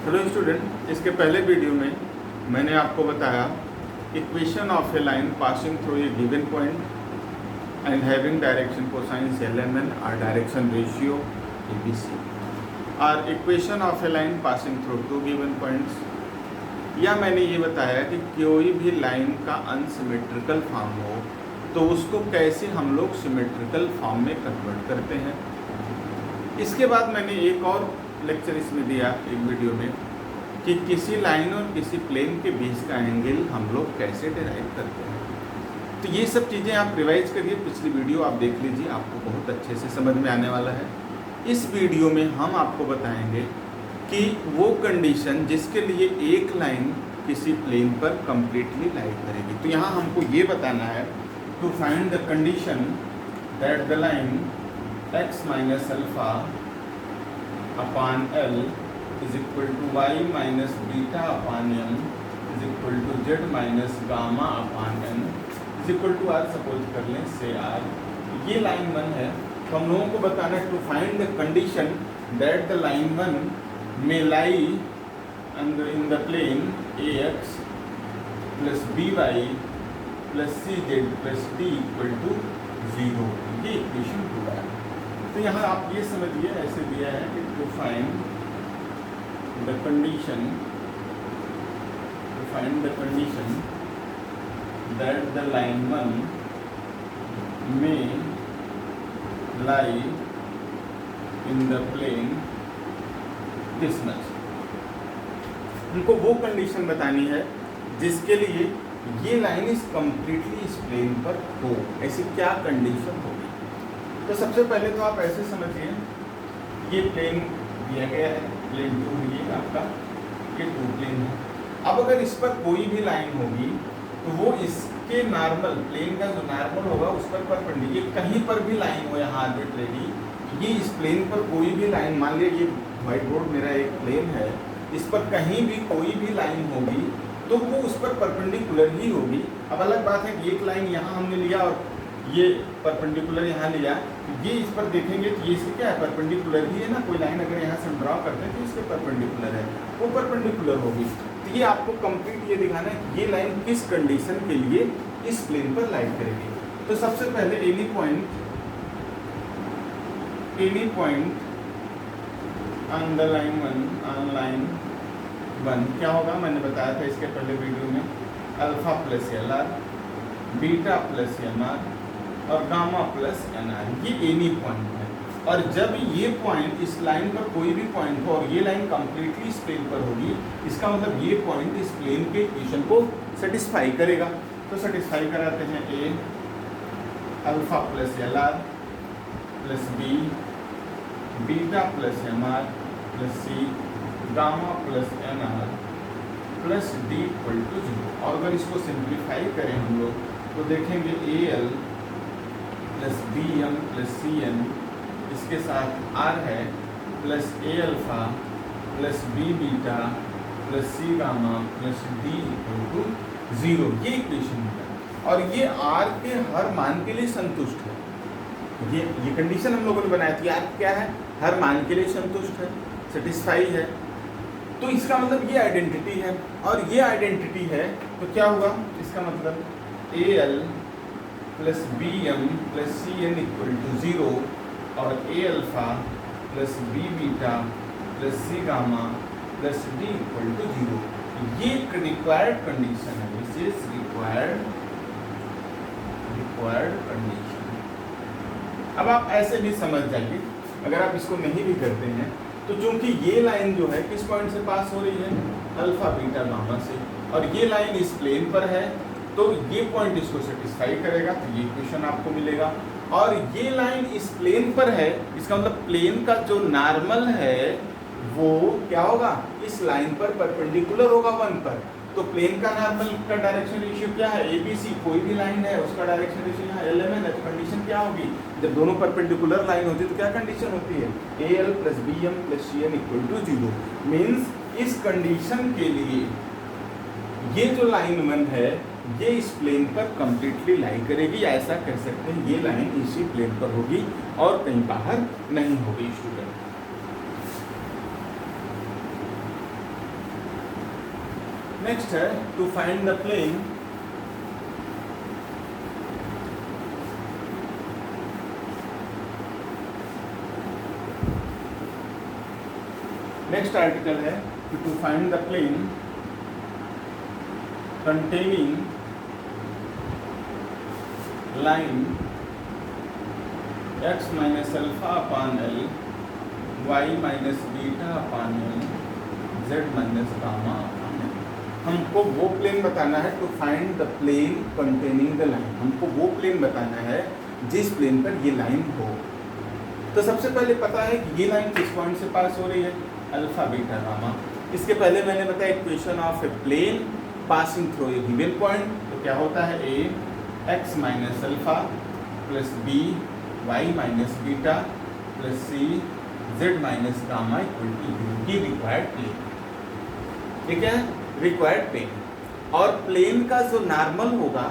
Hello student, इसके पहले video में मैंने आपको बताया equation of a line passing through a given point and having direction cosines LMN और डायरेक्शन रेशियो ABC और equation of a line passing through two given points. या मैंने ये बताया कि कोई भी लाइन का अनसिमेट्रिकल फॉर्म हो तो उसको कैसे हम लोग सिमेट्रिकल फॉर्म में कन्वर्ट करते हैं। इसके बाद मैंने एक और लेक्चर इसमें दिया एक वीडियो में कि किसी लाइन और किसी प्लेन के बीच का एंगल हम लोग कैसे डिराइव करते हैं। तो ये सब चीज़ें आप रिवाइज करिए, पिछली वीडियो आप देख लीजिए, आपको बहुत अच्छे से समझ में आने वाला है। इस वीडियो में हम आपको बताएंगे कि वो कंडीशन जिसके लिए एक लाइन किसी प्लेन पर कंप्लीटली लाई करेगी। तो यहाँ हमको ये बताना है to find the condition that the line x minus alpha upon L is equal to y minus beta upon m is equal to z minus gamma upon n is equal to r suppose कर लें से r। ये line 1 है, तो हम लोगों को बताना है to find the condition that the line 1 में lie in the plane ax plus by plus cz plus d equal to 0। ये इक्वेशन 2 है। तो यहाँ आप ये समझिए, ऐसे दिया है कि to find the condition that the line 1 में lie in the plane this much. उनको वो कंडीशन बतानी है जिसके लिए ये लाइन इस कंप्लीटली इस प्लेन पर हो। ऐसी क्या कंडीशन होगी? तो सबसे पहले तो आप ऐसे समझिए, ये प्लेन दिया गया है, प्लेन 2 ये आपका, ये 2 प्लेन है। अब अगर इस पर कोई भी लाइन होगी तो वो इसके नॉर्मल प्लेन का जो नॉर्मल होगा उस पर परपेंडिकुलर, कहीं पर भी लाइन हो यहाँ आर्बिट्रेरी, ये इस प्लेन पर कोई भी लाइन, मान लिया ये व्हाइट बोर्ड मेरा एक प्लेन है, इस पर कहीं भी कोई भी लाइन होगी तो वो उस पर परपेंडिकुलर ही होगी। अब अलग बात है कि एक लाइन यहाँ हमने लिया और ये परपेंडिकुलर यहाँ लिया, ये इस पर देखेंगे तो ये इसके क्या है, परपेंडिकुलर ही है ना। कोई लाइन अगर यहाँ से हम ड्रॉ करते हैं तो इसके परपेंडिकुलर है, वो परपेंडिकुलर होगी। तो ये आपको कंप्लीट ये दिखाना है कि ये लाइन किस कंडीशन के लिए इस प्लेन पर लाई करेगी। तो सबसे पहले any point on the line 1 क्या होगा, मैंने बताया था इसके पहले वीडियो में, alpha plus LR, beta plus MR और गामा प्लस NR। ये एनी पॉइंट है। और जब ये पॉइंट इस लाइन पर कोई भी पॉइंट हो और ये लाइन कंप्लीटली इस प्लेन पर होगी, इसका मतलब ये पॉइंट इस प्लेन के इक्वेशन को सेटिस्फाई करेगा। तो सेटिस्फाई कराते हैं A alpha plus LR plus B beta plus MR plus C gamma plus NR plus D equal to 0। और अगर इसको सिंप्लीफाई करें हम लोग तो देखेंगे AL plus BM plus CN, इसके साथ R है, plus A alpha plus B beta plus C gamma plus D equal to 0। ये इक्वेशन है और ये R के हर मान के लिए संतुष्ट है। ये कंडीशन हम लोगों ने बनाई थी, R क्या है, हर मान के लिए संतुष्ट है, सेटिस्फाई है। तो इसका मतलब ये आइडेंटिटी है, और ये आइडेंटिटी है तो क्या हुआ, इसका मतलब AL plus BM plus CN equal to 0 और A alpha plus B beta plus C gamma plus D equal to 0। ये एक रिक्वायर्ड कंडीशन है, विशेष रिक्वायर्ड कंडीशन। अब आप ऐसे भी समझ जाइए, अगर आप इसको नहीं भी करते हैं तो चूंकि ये लाइन जो है किस पॉइंट से पास हो रही है, अल्फा बीटा गामा से, और ये लाइन इस प्लेन पर है तो ये पॉइंट इसको सेटिस्फाई करेगा, तो ये इक्वेशन आपको मिलेगा। और ये लाइन इस प्लेन पर है, इसका मतलब प्लेन का जो नॉर्मल है वो क्या होगा, इस लाइन पर परपेंडिकुलर होगा 1 पर। तो प्लेन का नॉर्मल का डायरेक्शन रेशियो क्या है, ABC। कोई भी लाइन है उसका डायरेक्शन रेशियो यहाँ LMN है। तो कंडीशन क्या होगी, जब दोनों परपेंडिकुलर लाइन होती है तो क्या कंडीशन होती है, AL plus BM plus CN equal to 0। Means इस कंडीशन के लिए ये जो लाइन 1 है ये इस प्लेन पर कंप्लीटली लाई करेगी, या ऐसा कह सकते हैं ये लाइन इसी प्लेन पर होगी और कहीं बाहर नहीं होगी स्टूडेंट। नेक्स्ट है to find the plane next article है कि to find the plane containing line x minus alpha upon L, y minus beta upon L, z minus gamma upon L। हमको वो प्लेन बताना है, to find the plane containing the line. हमको वो plane बताना है जिस प्लेन पर ये लाइन हो। तो सबसे पहले पता है कि ये लाइन किस पॉइंट से पास हो रही है, अल्फा बीटा गामा। इसके पहले मैंने बताया equation of a plane passing through a given point, तो क्या होता है a x minus alpha plus b y minus beta plus c z minus gamma equal to ये रिक्वायर्ड प्लेन। ठीक है, रिक्वायर्ड प्लेन। और प्लेन का जो नॉर्मल होगा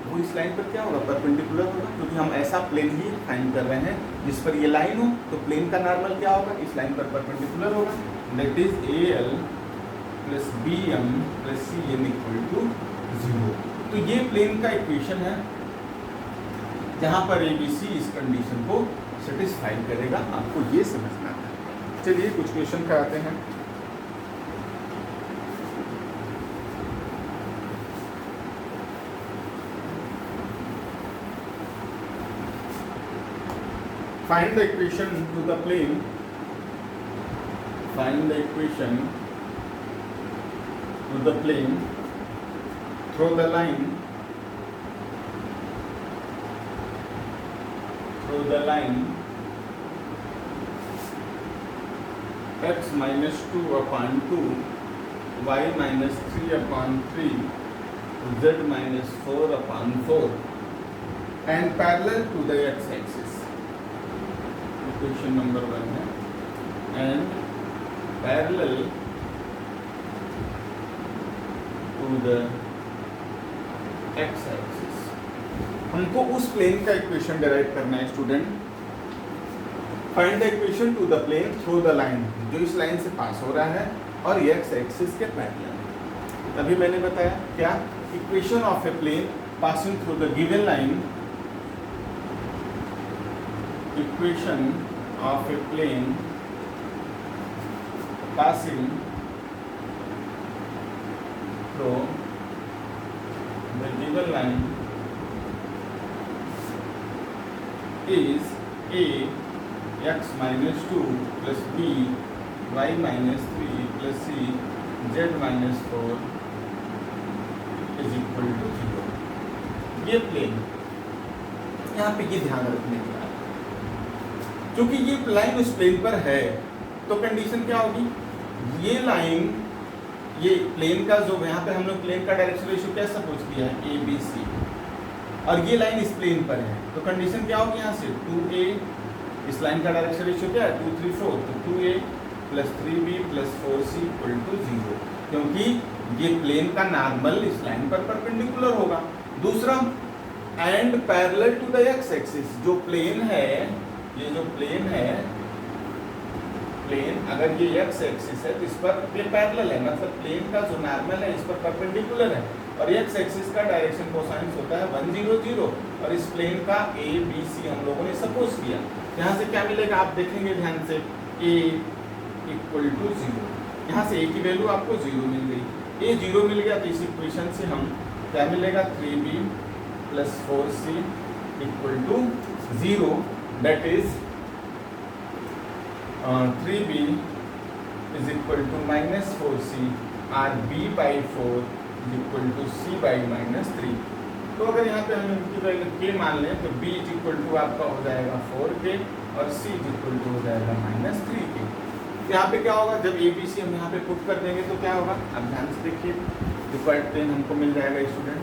वो इस लाइन पर क्या होगा, परपेंडिकुलर होगा, क्योंकि हम ऐसा प्लेन ही फाइंड कर रहे हैं जिस पर ये लाइन हो। तो प्लेन का नॉर्मल क्या होगा, इस लाइन पर परपेंडिकुलर होगा, that is A L plus B M plus C M equal to 0। तो ये प्लेन का इक्वेशन है जहां पर ए बी सी इस कंडीशन को सेटिस्फाई करेगा। आपको ये समझना है। चलिए कुछ क्वेश्चन कराते हैं। Find the equation to the plane. Find the equation to the plane through the line. Through the line x minus 2 upon 2, y minus 3 upon 3, z minus 4 upon 4, and parallel to the x-axis. Equation number 1 है, and parallel to the x-axis। हमको उस plane का equation derive करना है student. Find the equation to the plane through the line, जो इस line से पास हो रहा है और ये x-axis के पैरेलल। अभी मैंने बताया क्या, equation of a plane passing through the given line. Equation of a plane passing through the given line is a x minus 2 plus b y minus 3 plus c z minus 4 is equal to 0। ये plane, यहाँ पे ये ध्यान रखने की बात, क्योंकि ये लाइन उस प्लेन पर है तो कंडीशन क्या होगी, ये लाइन, ये प्लेन का जो यहाँ पे हम लोग प्लेन का डायरेक्शन रेशियो क्या सपोज किया है ए बी सी, और ये लाइन इस प्लेन पर है तो कंडीशन क्या होगी, यहाँ से 2a, इस लाइन का डायरेक्शन रेशियो क्या है 2 3 4, तो 2a plus 3b plus 4c equal to 0, क्योंकि ये प्लेन का नॉर्मल इस लाइन पर परपेंडिकुलर होगा। दूसरा, and parallel to the X axis, जो प्लेन है, ये जो प्लेन है, प्लेन अगर ये एक्स एक्सिस है तो इस पर ये पैरेलल है, मतलब प्लेन का जो नॉर्मल है इस पर परपेंडिकुलर है, और एक्स एक्सिस का डायरेक्शन कोसाइंस होता है 1 0 0, और इस प्लेन का ए बी सी हम लोगों ने सपोज किया। यहाँ से क्या मिलेगा आप देखेंगे ध्यान से, ए इक्वल टू 0, यहाँ से ए की वैल्यू आपको 0 मिल गई। ए 0 मिल गया तो इस इक्वेशन से हम क्या मिलेगा, 3b plus 4c equal to 0, that is 3b is equal to minus 4c, or b by 4 is equal to c by minus 3। तो अगर यहाँ पे हम इनकी वैल्यू k मान लें तो b is equal to आपका हो जाएगा 4k और c is equal to हो जाएगा minus 3k। यहाँ पे क्या होगा, जब a b c हम यहाँ पे पुट कर देंगे तो क्या होगा, आप ध्यान से देखिए, रिक्वायर्ड प्लेन हमको मिल जाएगा स्टूडेंट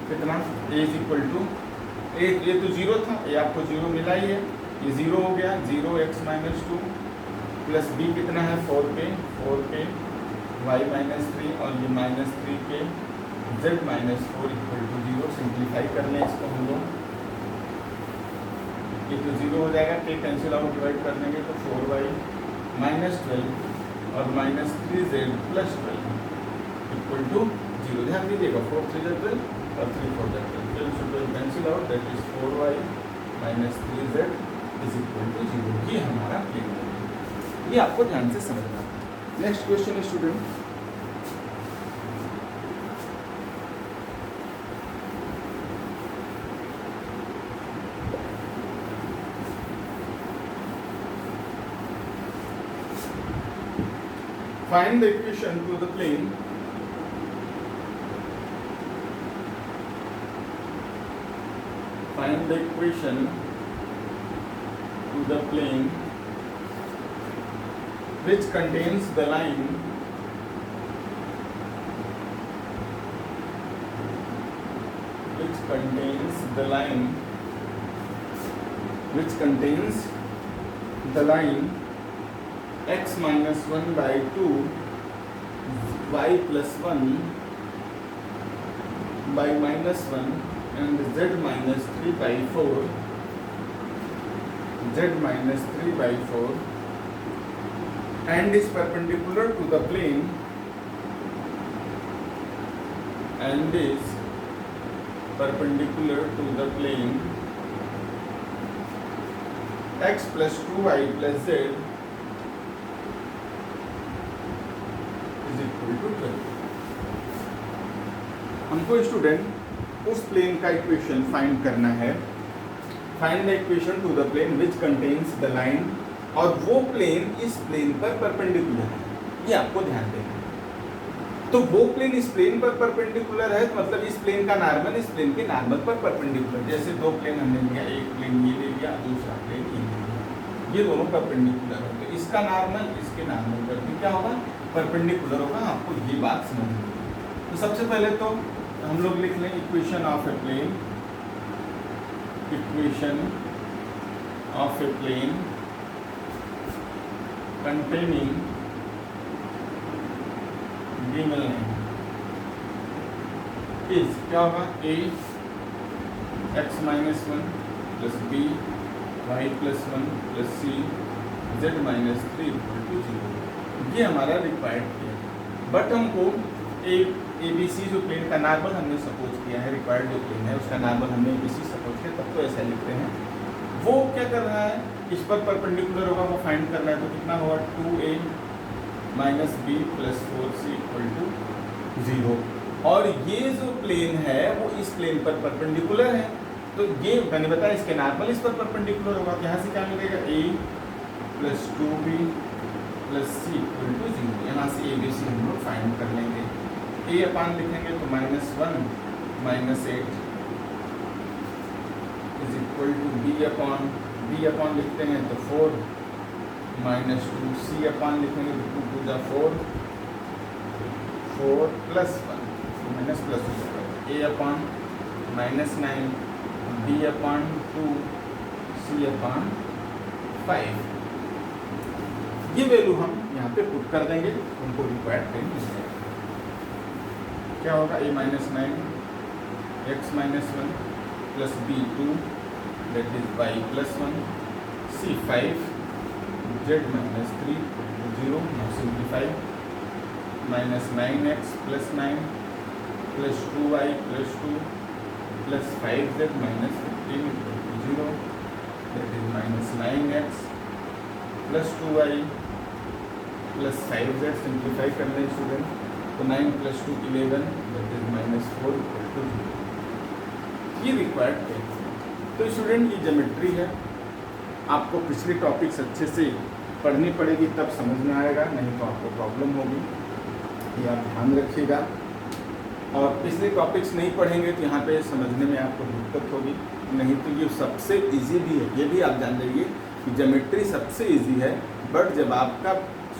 कितना, a is equal to ये तो 0 था, ये आपको 0 मिला ही है, ये 0 हो गया, 0 x माइनस 2 प्लस b कितना है 4k y माइनस 3 और ये minus 3k z minus 4 equal to 0। Simplify कर लें इसको हम लोग, ये तो 0 हो जाएगा, k कैंसिल आउट, डिवाइड कर देंगे तो 4y माइनस 12 और minus 3z plus 12। Equal to 0। ध्यान दीजिएगा 4 3 जा 12 और 3 4 जा 12, so 12 cancel out, that is 4y minus 3z is equal to 0। ये हमारा प्लेन है, ये आपको ध्यान से समझना। नेक्स्ट क्वेश्चन है student, find the equation to the plane which contains the line x minus 1 by 2 y plus 1 by minus 1 and z minus 3 by 4 and is perpendicular to the plane x plus 2y plus z is equal to 12। हमको student उस plane का equation find करना है। Find the equation to the plane which contains the line, और वो plane इस plane पर perpendicular है, ये आपको ध्यान देना है। तो वो प्लेन इस प्लेन पर परपेंडिकुलर है, तो मतलब इस प्लेन का नॉर्मल इस प्लेन के नॉर्मल पर परपेंडिकुलर। जैसे दो प्लेन हमने लिया, एक प्लेन ये ले लिया, दूसरा प्लेन ये ले लिया, ये दोनों परपेंडिकुलर है, तो इसका नॉर्मल इसके नॉर्मल पर भी क्या होगा, परपेंडिकुलर होगा। आपको ये बात समझनी है। तो सबसे पहले तो हम लोग लिख लें equation of a plane containing given line is क्या होगा, a x minus 1 plus b y plus 1 plus c z minus 3 equal to 0। ये हमारा रिक्वायर्ड है। बट हमको ए बी सी जो प्लेन का नॉर्मल हमने सपोज किया है, रिक्वायर्ड जो प्लेन है उसका नॉर्मल हमने ए बी सी सपोज किया, तब तो ऐसा लिखते हैं। वो क्या कर रहा है, इस पर परपेंडिकुलर होगा, वो फाइंड करना है। तो कितना होगा, 2a minus B plus 4c equal to 0। और ये जो प्लेन है वो इस प्लेन पर परपेंडिकुलर है, तो ये मैंने बताया इसके नॉर्मल इस पर परपेंडिकुलर होगा। तो यहाँ से क्या मिलेगा, a plus 2b plus c equal to 0। यहाँ से ए बी सी हम लोग फाइंड कर लेंगे। a अपान लिखेंगे तो -1 minus 8 is equal to b upon लिखते हैं तो 4 माइनस 2, c अपॉन लिखेंगे तो 2 2 4 4 प्लस 1 माइनस प्लस हो जाएगा, a upon -9 b upon 2 c upon 5। ये वैल्यू हम यहाँ पे पुट कर देंगे, उनको रिक्वायर्ड प्लेन मिल जाएगा। क्या होगा, a minus 9 x minus 1 plus b 2 that is y plus 1 c 5 z minus 3 0। now simplify minus 9x plus 9 plus 2y plus 2 plus 5z minus 15 equal to 0, that is minus 9x plus 2y plus 5z। simplify कर लें student, तो 9 plus 2 11 that is minus 4 equal to 0। ये required है। तो student ये geometry है, आपको पिछले टॉपिक्स अच्छे से पढ़नी पड़ेगी तब समझ में आएगा, नहीं तो आपको प्रॉब्लम होगी, ये आप ध्यान रखिएगा। और पिछले टॉपिक्स नहीं पढ़ेंगे तो यहाँ पे समझने में आपको दिक्कत होगी, नहीं तो ये सबसे इजी भी है। ये भी आप जान लीजिए कि ज्योमेट्री सबसे इजी है, बट जब आपका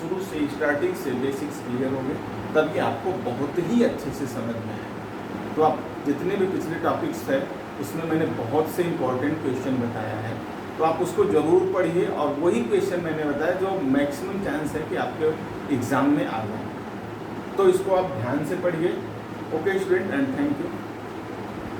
शुरू से स्टार्टिंग से बेसिक्स क्लियर होंगे तब ये आपको बहुत ही अच्छे से समझ में आएगा। तो आप जितने भी पिछले टॉपिक्स है उसमें मैंने बहुत से इम्पोर्टेंट क्वेश्चन बताया है, तो आप उसको ज़रूर पढ़िए। और वही क्वेश्चन मैंने बताया जो मैक्सिमम चांस है कि आपके एग्ज़ाम में आ जाए, तो इसको आप ध्यान से पढ़िए। Okay student, and thank you.